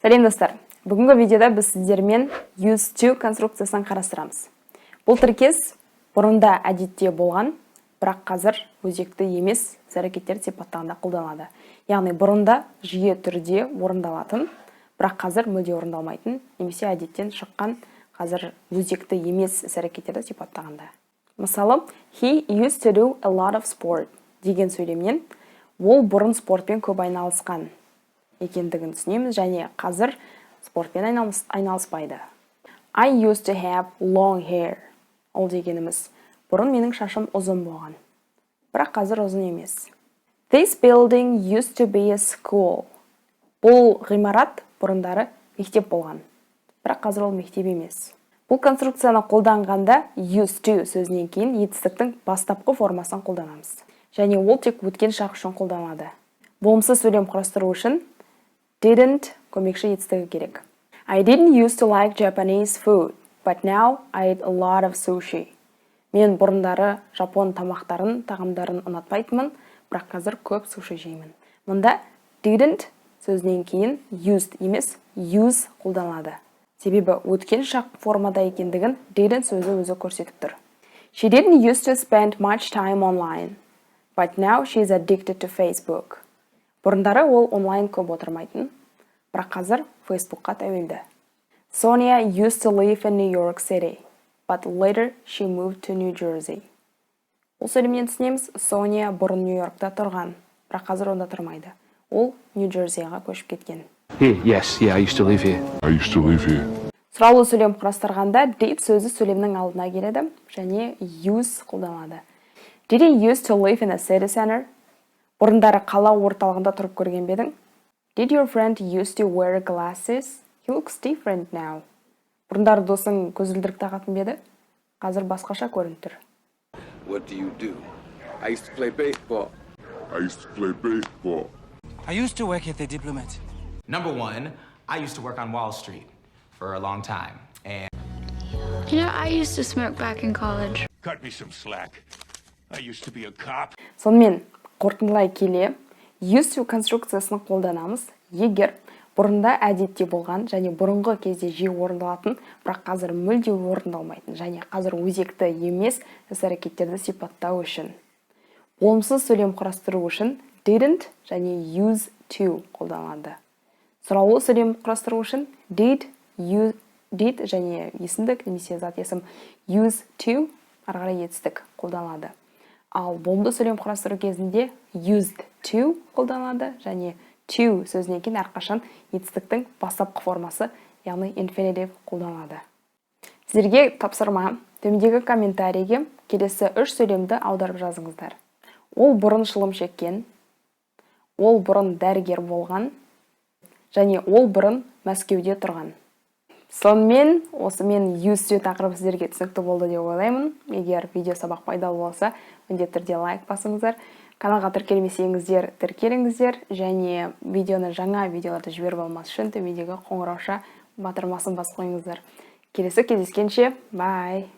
Сәлем достар. Бүгінгі видеода біз сіздермен used to конструкциясын қарастырамыз. Бұл тіркес бұрында әдетте болған, бірақ қазір өзекті емес іс-әрекеттер сипаттағанда қолданылады. Яғни бұрында жиі түрде орындалатын, бірақ қазір мүлде орындалмайтын, немесе әдеттен шыққан, қазір өзекті емес іс-әрекеттерді сипаттағанда. Мысалы, he used to do a lot of sport деген сөйлемнен ол бұрын спортпен көп айналысқан екендігін түсінеміз, және қазір спортпен айналыспайды. I used to have long hair. Ол дегеніміз, бұрын менің шашым ұзын болған, бірақ қазір ұзын емес. This building used to be a school. Бұл ғимарат бұрындары мектеп болған, бірақ қазір ол мектеп емес. Бұл конструкцияны қолданғанда used to сөзінен кейін етістіктің бастапқы формасын қолданамыз. Және ол тек өткен шақ үшін қолданылады. Болымсыз сөйлем құрастыру үшін didn't көмекші етістігі керек. I didn't used to like Japanese food, but now I eat a lot of sushi. Мен бұрындары жапон тағамдарын ұнатпайтынмын, бірақ қазір көп суши жеймін. Мұнда didn't сөзінен кейін used емес use қолданылады. Себебі өткен шақ формада екендігін didn't сөзі өзі көрсетіп тұр. She didn't used to spend much time online, but now she's addicted to Facebook. Бұрындары ол онлайн көп отырмайтын, бірақ қазір Facebookқа тәуелді. Sonia used to live in New York City, but later she moved to New Jersey. Ол сөйлемнен түсінеміз, Sonia бұрын Нью-Йоркта тұрған, бірақ қазір онда тұрмайды. Ол Нью-Джерсиға көшіп кеткен. Yes, I used to live here. Сұраулы сөйлем құрастырғанда did сөзі сөйлемнің алдына келеді, және use қолданылады. Did he used to live in a city center? Бұрындары қала орталығында тұрып көрген бедің? Did your friend used to wear glasses? He looks different now. Бұрындары досың көзілдірік тағатын беді? Қазір басқаша көрініп тұр. What do you do? I used to play baseball. I used to work at the Diplomat. Number one, I used to work on Wall Street for a long time. And I used to smoke back in college. Cut me some slack. I used to be a cop. Сонымен, қорытындылай келе, used to конструкциясын қолданамыз, егер бұрында әдетте болған және бұрынғы кезде жиі орындалатын, бірақ қазір мүлде орындалмайтын және қазір өзекті емес іс-әрекеттерді сипаттау үшін. Болымсыз сөйлем құрастыру үшін didn't және use to қолданылады. Сұраулы сөйлем құрастыру үшін did және есімдік немесе зат есім use to ары қарай етістік қолданылады. Ал болымды сөйлем құрастыру кезінде used to қолданылады және to сөзінен кейін әрқашан етістіктің бастапқы формасы, яғни infinitive қолданылады. Сіздерге тапсырма, төмендегі комментарийге келесі 3 сөйлемді аударып жазыңыздар. Ол бұрын шылым шеккен, ол бұрын дәрігер болған, және ол бұрын Мәскеуде тұрған. Сонымен, осымен used to тақырыбы сіздерге түсінікті болды деп ойлаймын. Егер видео сабақ пайдалы болса, міндетті түрде лайк басыңыздар. Каналға тіркелмесеңіздер, тіркеліңіздер, және жаңа видеоларды жіберіп алмас үшін төмендегі қоңырауша батырмасын басып қойыңыздар. Келесі кездескенше, бай!